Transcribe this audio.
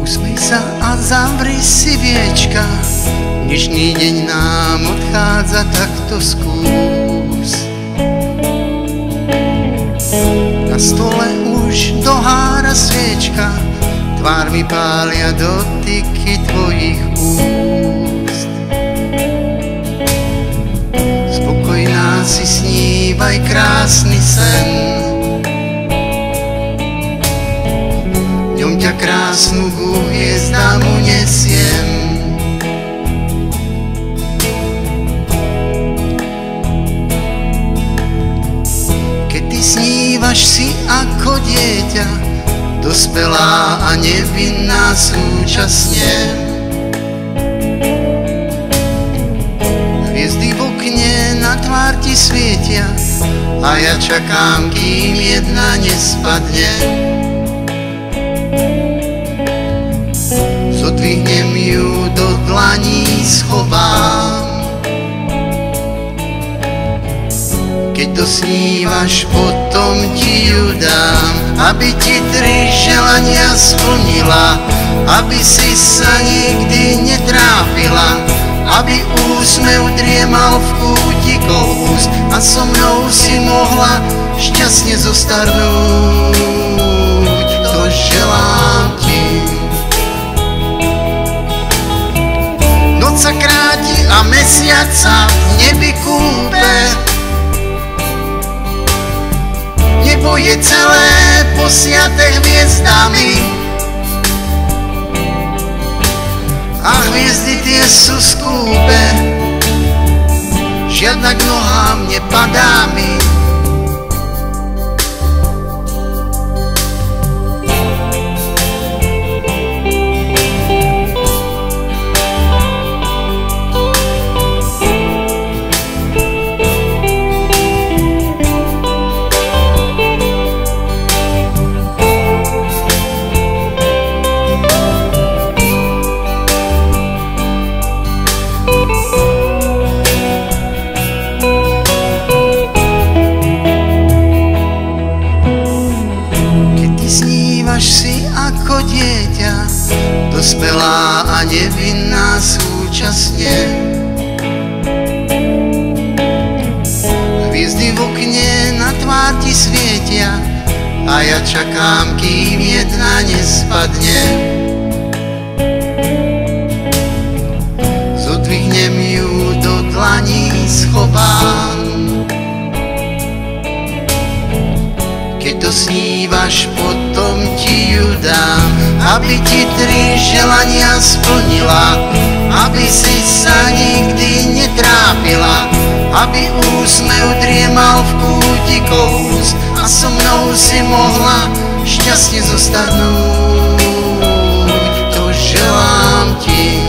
Usmej sa a zavri si viečka, dnešný deň nám odchádza, takto skús. Na stole už dohára sviečka, tvár mi pália dotyky tvojich úst. Spokojná si snívaj krásny sen, v ňom ťa krásnu ku hviezdám unesiem. Keď ty snívaš si ako dieťa, dospelá a nevinná súčasne. Hviezdy v okne na tvár ti svietia a ja čakám, kým jedna nespadne. Zodvihnem ju, do dlaní schovám. Keď dosnívaš, potom ti ju dám, aby ti 3 želania splnila, aby si sa nikdy netrápila, aby úsmev driemal v kútikoch úst a so mnou si mohla šťastne zostarnúť. To želám ti. Noc sa kráti a mesiac sa v nebi kúpe, nebo je celé posiate hviezdami a hviezdy tie sú skúpe, žiadna k nohám nepadá mi. Si ako dieťa, dospelá a nevinná súčasne. Hviezdy v okne na tvár ti svietia a ja čakám, kým jedna nespadne. Zodvihnem ju, do dlaní schovám. Keď dosnívaš, potom ti ju dám, aby ti 3 želania splnila, aby si sa nikdy netrápila, aby úsmev driemal v kútikoch úst a so mnou si mohla šťastne zostarnúť. To želám ti.